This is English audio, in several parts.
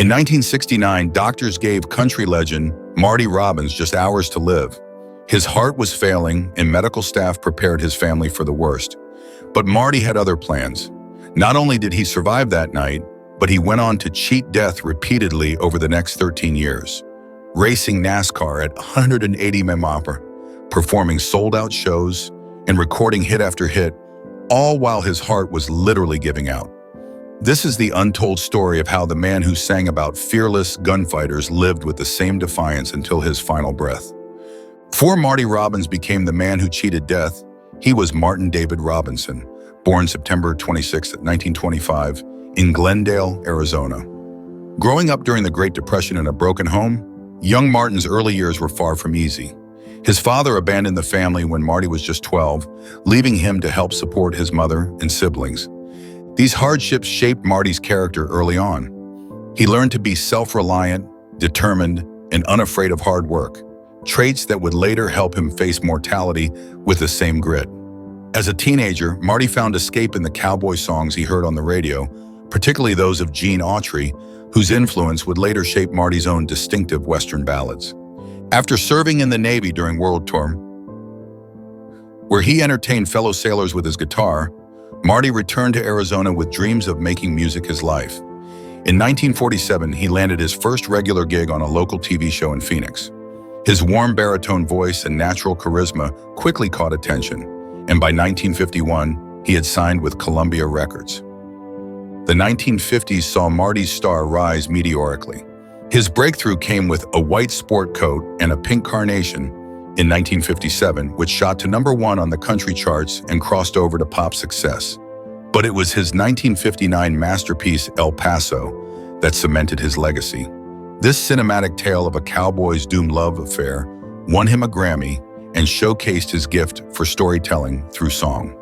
In 1969, doctors gave country legend Marty Robbins just hours to live. His heart was failing, and medical staff prepared his family for the worst. But Marty had other plans. Not only did he survive that night, but he went on to cheat death repeatedly over the next 13 years, racing NASCAR at 180 mph, performing sold-out shows, and recording hit after hit, all while his heart was literally giving out. This is the untold story of how the man who sang about fearless gunfighters lived with the same defiance until his final breath. Before Marty Robbins became the man who cheated death, he was Martin David Robinson, born September 26, 1925, in Glendale, Arizona. Growing up during the Great Depression in a broken home, young Martin's early years were far from easy. His father abandoned the family when Marty was just 12, leaving him to help support his mother and siblings. These hardships shaped Marty's character early on. He learned to be self-reliant, determined, and unafraid of hard work, traits that would later help him face mortality with the same grit. As a teenager, Marty found escape in the cowboy songs he heard on the radio, particularly those of Gene Autry, whose influence would later shape Marty's own distinctive Western ballads. After serving in the Navy during World War II, where he entertained fellow sailors with his guitar, Marty returned to Arizona with dreams of making music his life. In 1947, he landed his first regular gig on a local TV show in Phoenix. His warm baritone voice and natural charisma quickly caught attention, and by 1951, he had signed with Columbia Records. The 1950s saw Marty's star rise meteorically. His breakthrough came with A White Sport Coat and A Pink Carnation in 1957, which shot to #1 on the country charts and crossed over to pop success. But it was his 1959 masterpiece, El Paso, that cemented his legacy. This cinematic tale of a cowboy's doomed love affair won him a Grammy and showcased his gift for storytelling through song.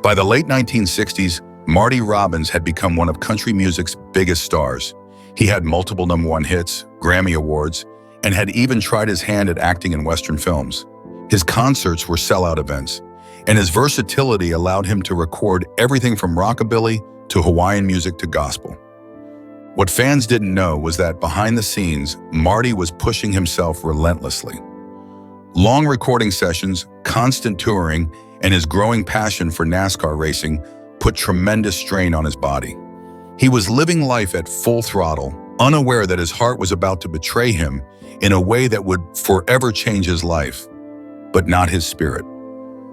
By the late 1960s, Marty Robbins had become one of country music's biggest stars. He had multiple #1 hits, Grammy Awards, and had even tried his hand at acting in Western films. His concerts were sellout events, and his versatility allowed him to record everything from rockabilly to Hawaiian music to gospel. What fans didn't know was that behind the scenes, Marty was pushing himself relentlessly. Long recording sessions, constant touring, and his growing passion for NASCAR racing put tremendous strain on his body. He was living life at full throttle, unaware that his heart was about to betray him in a way that would forever change his life, but not his spirit.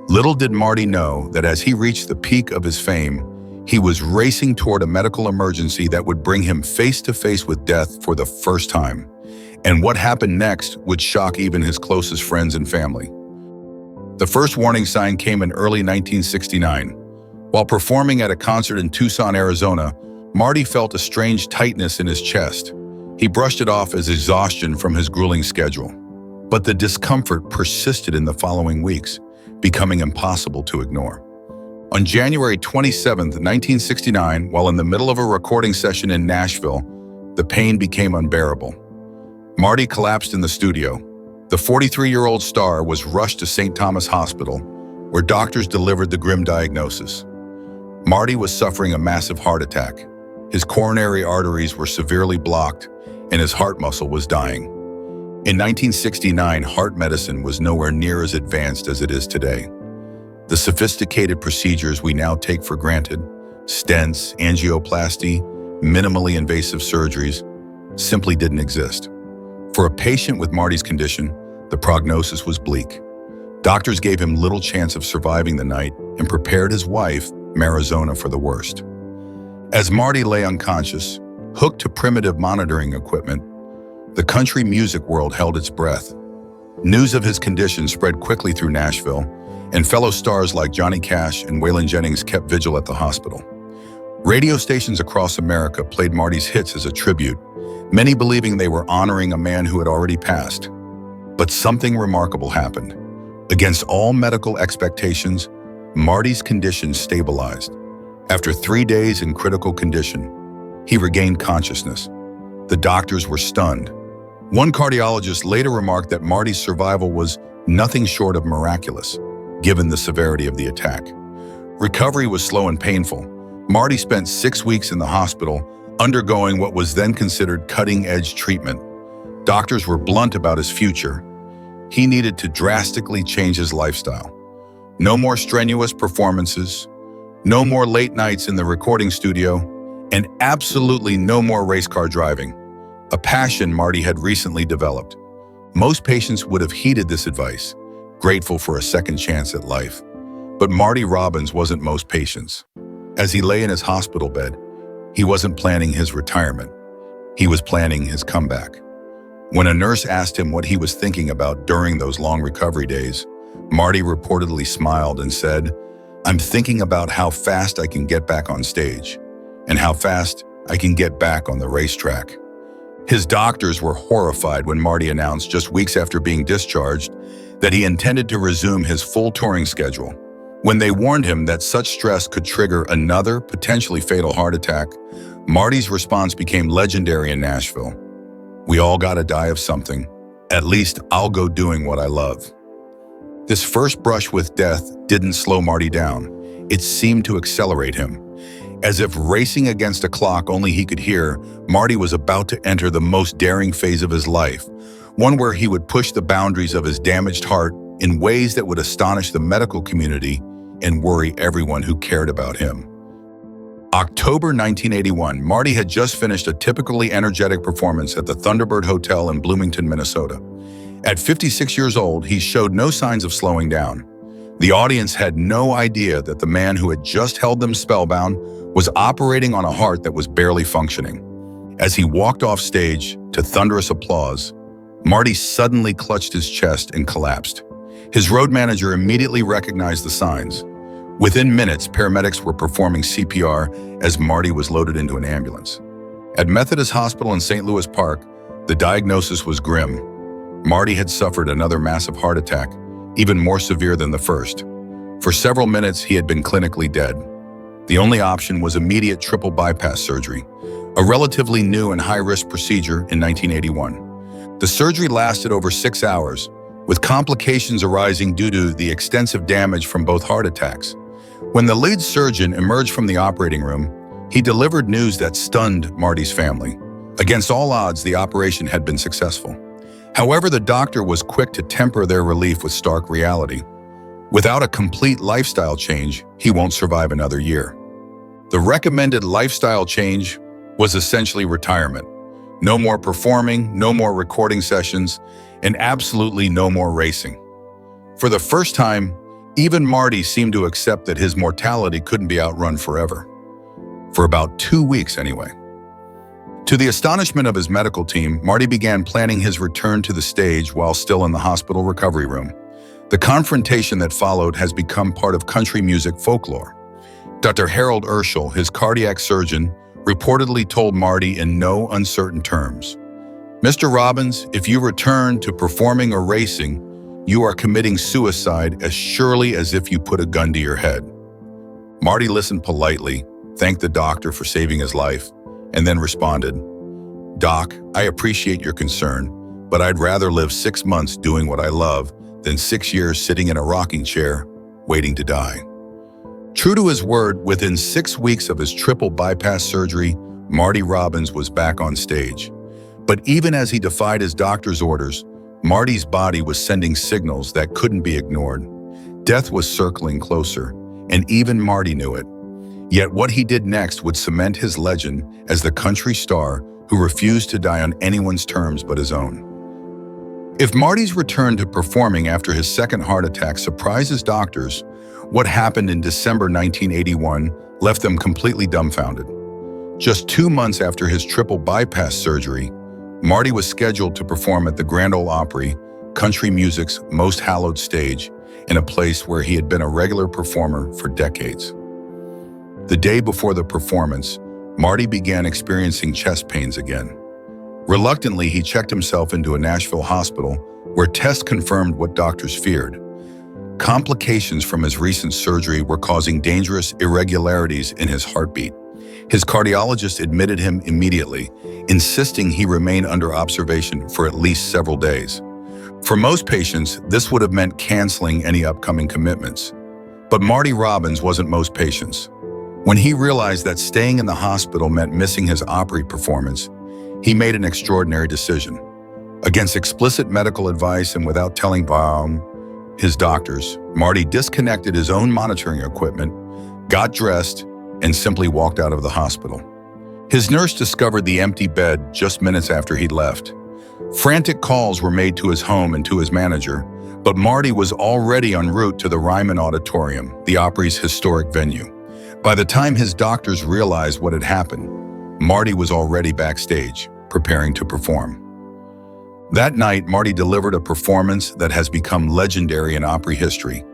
Little did Marty know that as he reached the peak of his fame, he was racing toward a medical emergency that would bring him face to face with death for the first time. And what happened next would shock even his closest friends and family. The first warning sign came in early 1969. While performing at a concert in Tucson, Arizona, Marty felt a strange tightness in his chest. He brushed it off as exhaustion from his grueling schedule. But the discomfort persisted in the following weeks, becoming impossible to ignore. On January 27, 1969, while in the middle of a recording session in Nashville, the pain became unbearable. Marty collapsed in the studio. The 43-year-old star was rushed to St. Thomas Hospital, where doctors delivered the grim diagnosis. Marty was suffering a massive heart attack. His coronary arteries were severely blocked, and his heart muscle was dying. In 1969, heart medicine was nowhere near as advanced as it is today. The sophisticated procedures we now take for granted, stents, angioplasty, minimally invasive surgeries, simply didn't exist. For a patient with Marty's condition, the prognosis was bleak. Doctors gave him little chance of surviving the night and prepared his wife, Marizona, for the worst. As Marty lay unconscious, hooked to primitive monitoring equipment, the country music world held its breath. News of his condition spread quickly through Nashville, and fellow stars like Johnny Cash and Waylon Jennings kept vigil at the hospital. Radio stations across America played Marty's hits as a tribute, many believing they were honoring a man who had already passed. But something remarkable happened. Against all medical expectations, Marty's condition stabilized. After 3 days in critical condition, he regained consciousness. The doctors were stunned. One cardiologist later remarked that Marty's survival was nothing short of miraculous, given the severity of the attack. Recovery was slow and painful. Marty spent 6 weeks in the hospital, undergoing what was then considered cutting-edge treatment. Doctors were blunt about his future. He needed to drastically change his lifestyle. No more strenuous performances, no more late nights in the recording studio, and absolutely no more race car driving, a passion Marty had recently developed. Most patients would have heeded this advice, grateful for a second chance at life. But Marty Robbins wasn't most patients. As he lay in his hospital bed, he wasn't planning his retirement. He was planning his comeback. When a nurse asked him what he was thinking about during those long recovery days, Marty reportedly smiled and said, "I'm thinking about how fast I can get back on stage and how fast I can get back on the racetrack." His doctors were horrified when Marty announced just weeks after being discharged that he intended to resume his full touring schedule. When they warned him that such stress could trigger another, potentially fatal heart attack, Marty's response became legendary in Nashville. "We all gotta die of something. At least I'll go doing what I love." This first brush with death didn't slow Marty down. It seemed to accelerate him. As if racing against a clock only he could hear, Marty was about to enter the most daring phase of his life, one where he would push the boundaries of his damaged heart in ways that would astonish the medical community and worry everyone who cared about him. October 1981, Marty had just finished a typically energetic performance at the Thunderbird Hotel in Bloomington, Minnesota. At 56 years old, he showed no signs of slowing down. The audience had no idea that the man who had just held them spellbound was operating on a heart that was barely functioning. As he walked off stage to thunderous applause, Marty suddenly clutched his chest and collapsed. His road manager immediately recognized the signs. Within minutes, paramedics were performing CPR as Marty was loaded into an ambulance. At Methodist Hospital in St. Louis Park, the diagnosis was grim. Marty had suffered another massive heart attack, even more severe than the first. For several minutes, he had been clinically dead. The only option was immediate triple bypass surgery, a relatively new and high-risk procedure in 1981. The surgery lasted over 6 hours, with complications arising due to the extensive damage from both heart attacks. When the lead surgeon emerged from the operating room, he delivered news that stunned Marty's family. Against all odds, the operation had been successful. However, the doctor was quick to temper their relief with stark reality. Without a complete lifestyle change, he won't survive another year. The recommended lifestyle change was essentially retirement. No more performing, no more recording sessions, and absolutely no more racing. For the first time, even Marty seemed to accept that his mortality couldn't be outrun forever. For about 2 weeks anyway. To the astonishment of his medical team, Marty began planning his return to the stage while still in the hospital recovery room. The confrontation that followed has become part of country music folklore. Dr. Harold Urschel, his cardiac surgeon, reportedly told Marty in no uncertain terms, "Mr. Robbins, if you return to performing or racing, you are committing suicide as surely as if you put a gun to your head." Marty listened politely, thanked the doctor for saving his life, and then responded, "Doc, I appreciate your concern, but I'd rather live 6 months doing what I love than 6 years sitting in a rocking chair, waiting to die." True to his word, within 6 weeks of his triple bypass surgery, Marty Robbins was back on stage. But even as he defied his doctor's orders, Marty's body was sending signals that couldn't be ignored. Death was circling closer, and even Marty knew it. Yet what he did next would cement his legend as the country star who refused to die on anyone's terms but his own. If Marty's return to performing after his second heart attack surprised his doctors, what happened in December 1981 left them completely dumbfounded. Just 2 months after his triple bypass surgery, Marty was scheduled to perform at the Grand Ole Opry, country music's most hallowed stage, in a place where he had been a regular performer for decades. The day before the performance, Marty began experiencing chest pains again. Reluctantly, he checked himself into a Nashville hospital where tests confirmed what doctors feared. Complications from his recent surgery were causing dangerous irregularities in his heartbeat. His cardiologist admitted him immediately, insisting he remain under observation for at least several days. For most patients, this would have meant canceling any upcoming commitments. But Marty Robbins wasn't most patients. When he realized that staying in the hospital meant missing his Opry performance, he made an extraordinary decision. Against explicit medical advice and without telling his doctors, Marty disconnected his own monitoring equipment, got dressed, and simply walked out of the hospital. His nurse discovered the empty bed just minutes after he'd left. Frantic calls were made to his home and to his manager, but Marty was already en route to the Ryman Auditorium, the Opry's historic venue. By the time his doctors realized what had happened, Marty was already backstage, preparing to perform. That night, Marty delivered a performance that has become legendary in Opry history.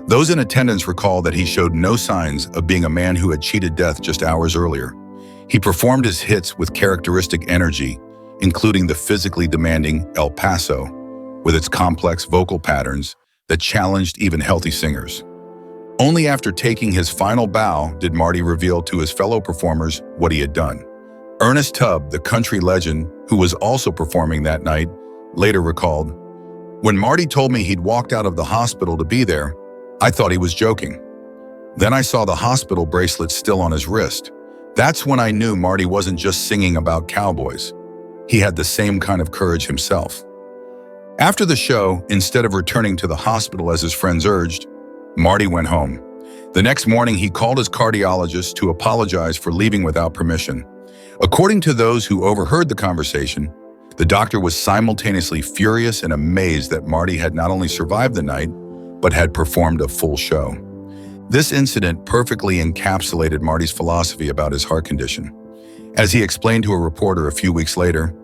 Those in attendance recall that he showed no signs of being a man who had cheated death just hours earlier. He performed his hits with characteristic energy, including the physically demanding El Paso, with its complex vocal patterns that challenged even healthy singers. Only after taking his final bow did Marty reveal to his fellow performers what he had done. Ernest Tubb, the country legend, who was also performing that night, later recalled, "When Marty told me he'd walked out of the hospital to be there, I thought he was joking. Then I saw the hospital bracelet still on his wrist. That's when I knew Marty wasn't just singing about cowboys. He had the same kind of courage himself." After the show, instead of returning to the hospital as his friends urged, Marty went home. The next morning, he called his cardiologist to apologize for leaving without permission. According to those who overheard the conversation, the doctor was simultaneously furious and amazed that Marty had not only survived the night, but had performed a full show. This incident perfectly encapsulated Marty's philosophy about his heart condition. As he explained to a reporter a few weeks later,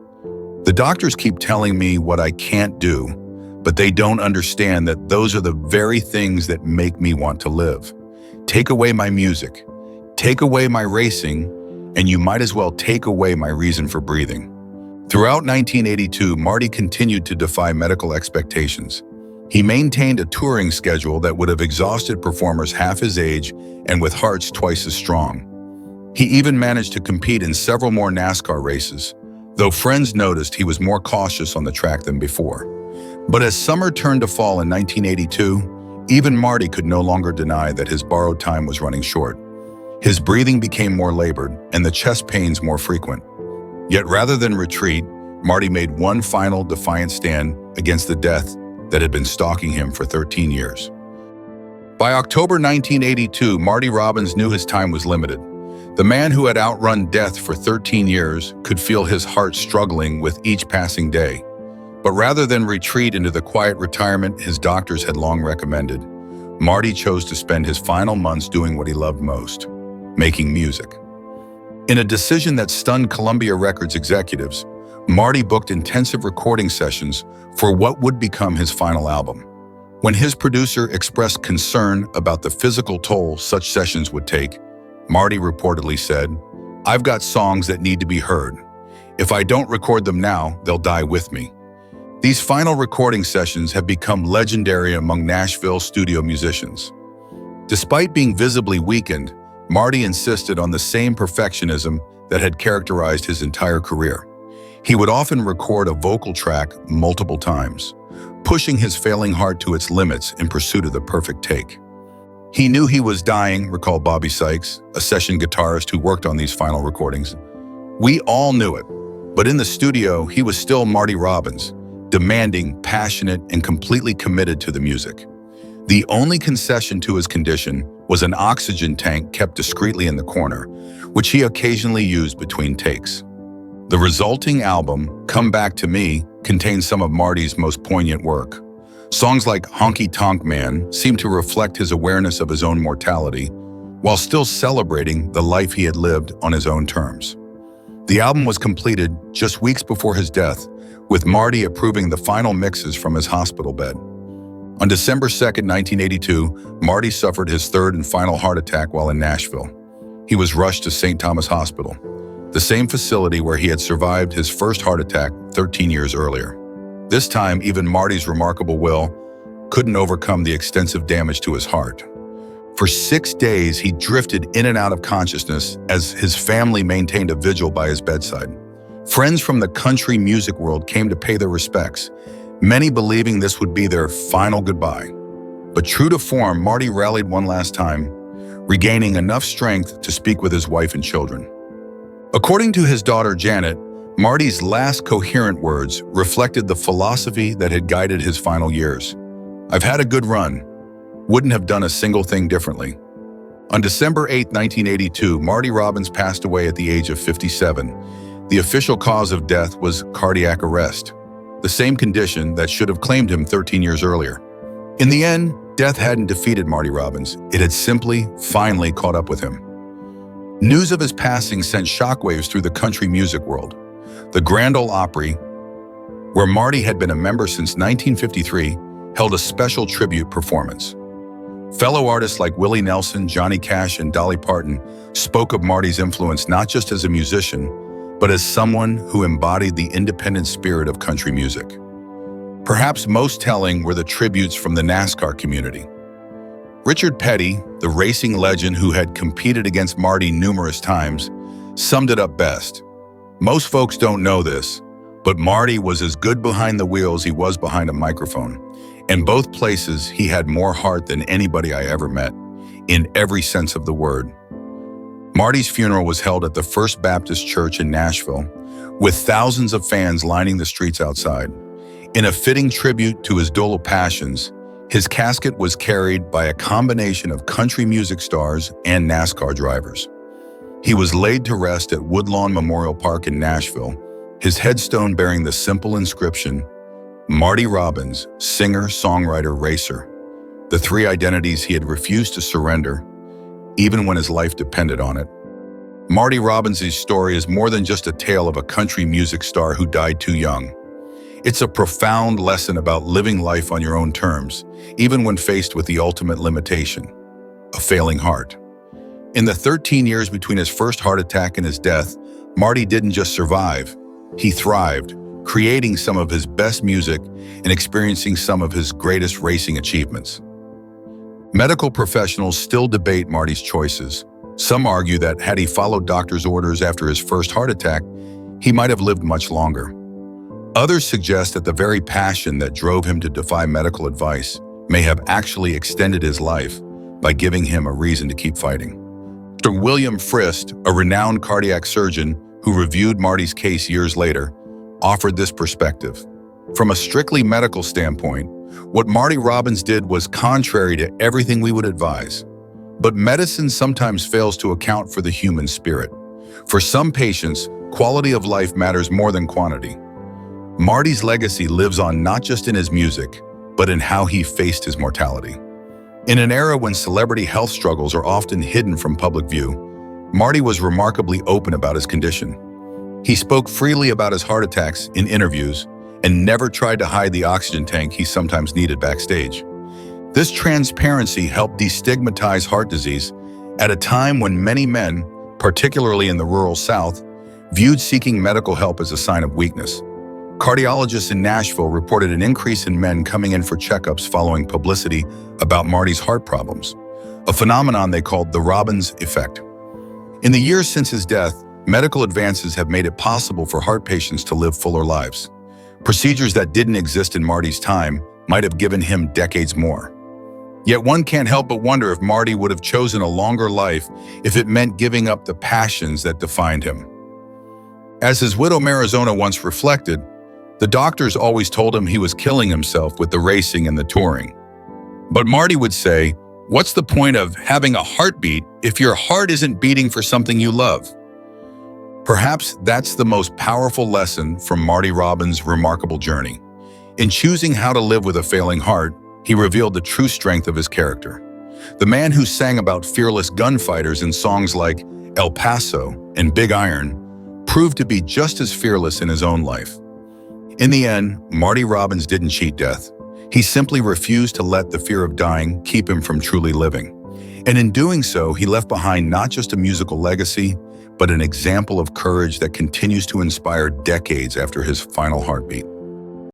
"The doctors keep telling me what I can't do, but they don't understand that those are the very things that make me want to live. Take away my music, take away my racing, and you might as well take away my reason for breathing." Throughout 1982, Marty continued to defy medical expectations. He maintained a touring schedule that would have exhausted performers half his age and with hearts twice as strong. He even managed to compete in several more NASCAR races, though friends noticed he was more cautious on the track than before. But as summer turned to fall in 1982, even Marty could no longer deny that his borrowed time was running short. His breathing became more labored and the chest pains more frequent. Yet rather than retreat, Marty made one final defiant stand against the death that had been stalking him for 13 years. By October 1982, Marty Robbins knew his time was limited. The man who had outrun death for 13 years could feel his heart struggling with each passing day. But rather than retreat into the quiet retirement his doctors had long recommended, Marty chose to spend his final months doing what he loved most, making music. In a decision that stunned Columbia Records executives, Marty booked intensive recording sessions for what would become his final album. When his producer expressed concern about the physical toll such sessions would take, Marty reportedly said, "I've got songs that need to be heard. If I don't record them now, they'll die with me." These final recording sessions have become legendary among Nashville studio musicians. Despite being visibly weakened, Marty insisted on the same perfectionism that had characterized his entire career. He would often record a vocal track multiple times, pushing his failing heart to its limits in pursuit of the perfect take. He knew he was dying, recalled Bobby Sykes, a session guitarist who worked on these final recordings. "We all knew it, but in the studio, he was still Marty Robbins, demanding, passionate, and completely committed to the music. The only concession to his condition was an oxygen tank kept discreetly in the corner, which he occasionally used between takes." The resulting album, Come Back to Me, contains some of Marty's most poignant work. Songs like Honky Tonk Man seem to reflect his awareness of his own mortality, while still celebrating the life he had lived on his own terms. The album was completed just weeks before his death, with Marty approving the final mixes from his hospital bed. On December 2, 1982, Marty suffered his third and final heart attack while in Nashville. He was rushed to St. Thomas Hospital, the same facility where he had survived his first heart attack 13 years earlier. This time, even Marty's remarkable will couldn't overcome the extensive damage to his heart. For 6 days, he drifted in and out of consciousness as his family maintained a vigil by his bedside. Friends from the country music world came to pay their respects, many believing this would be their final goodbye. But true to form, Marty rallied one last time. regaining enough strength to speak with his wife and children. According to his daughter Janet, Marty's last coherent words reflected the philosophy that had guided his final years. "I've had a good run. Wouldn't have done a single thing differently." On December 8, 1982, Marty Robbins passed away at the age of 57. The official cause of death was cardiac arrest, the same condition that should have claimed him 13 years earlier. In the end, death hadn't defeated Marty Robbins. It had simply, finally caught up with him. News of his passing sent shockwaves through the country music world. The Grand Ole Opry, where Marty had been a member since 1953, held a special tribute performance. Fellow artists like Willie Nelson, Johnny Cash, and Dolly Parton spoke of Marty's influence not just as a musician, but as someone who embodied the independent spirit of country music. Perhaps most telling were the tributes from the NASCAR community. Richard Petty, the racing legend who had competed against Marty numerous times, summed it up best. "Most folks don't know this, but Marty was as good behind the wheel as he was behind a microphone. In both places, he had more heart than anybody I ever met, in every sense of the word." Marty's funeral was held at the First Baptist Church in Nashville, with thousands of fans lining the streets outside. In a fitting tribute to his dual passions, his casket was carried by a combination of country music stars and NASCAR drivers. He was laid to rest at Woodlawn Memorial Park in Nashville, his headstone bearing the simple inscription, "Marty Robbins, singer, songwriter, racer," the three identities he had refused to surrender, even when his life depended on it. Marty Robbins' story is more than just a tale of a country music star who died too young. It's a profound lesson about living life on your own terms, even when faced with the ultimate limitation, a failing heart. In the 13 years between his first heart attack and his death, Marty didn't just survive, he thrived, creating some of his best music and experiencing some of his greatest racing achievements. Medical professionals still debate Marty's choices. Some argue that had he followed doctor's orders after his first heart attack, he might have lived much longer. Others suggest that the very passion that drove him to defy medical advice may have actually extended his life by giving him a reason to keep fighting. Dr. William Frist, a renowned cardiac surgeon who reviewed Marty's case years later, offered this perspective. From a strictly medical standpoint, what Marty Robbins did was contrary to everything we would advise. But medicine sometimes fails to account for the human spirit. For some patients, quality of life matters more than quantity. Marty's legacy lives on not just in his music, but in how he faced his mortality. In an era when celebrity health struggles are often hidden from public view, Marty was remarkably open about his condition. He spoke freely about his heart attacks in interviews and never tried to hide the oxygen tank he sometimes needed backstage. This transparency helped destigmatize heart disease at a time when many men, particularly in the rural South, viewed seeking medical help as a sign of weakness. Cardiologists in Nashville reported an increase in men coming in for checkups following publicity about Marty's heart problems, a phenomenon they called the Robbins effect. In the years since his death, medical advances have made it possible for heart patients to live fuller lives. Procedures that didn't exist in Marty's time might have given him decades more. Yet one can't help but wonder if Marty would have chosen a longer life if it meant giving up the passions that defined him. As his widow Marizona once reflected, the doctors always told him he was killing himself with the racing and the touring. But Marty would say, "What's the point of having a heartbeat if your heart isn't beating for something you love?" Perhaps that's the most powerful lesson from Marty Robbins' remarkable journey. In choosing how to live with a failing heart, he revealed the true strength of his character. The man who sang about fearless gunfighters in songs like El Paso and Big Iron proved to be just as fearless in his own life. In the end, Marty Robbins didn't cheat death. He simply refused to let the fear of dying keep him from truly living. And in doing so, he left behind not just a musical legacy, but an example of courage that continues to inspire decades after his final heartbeat.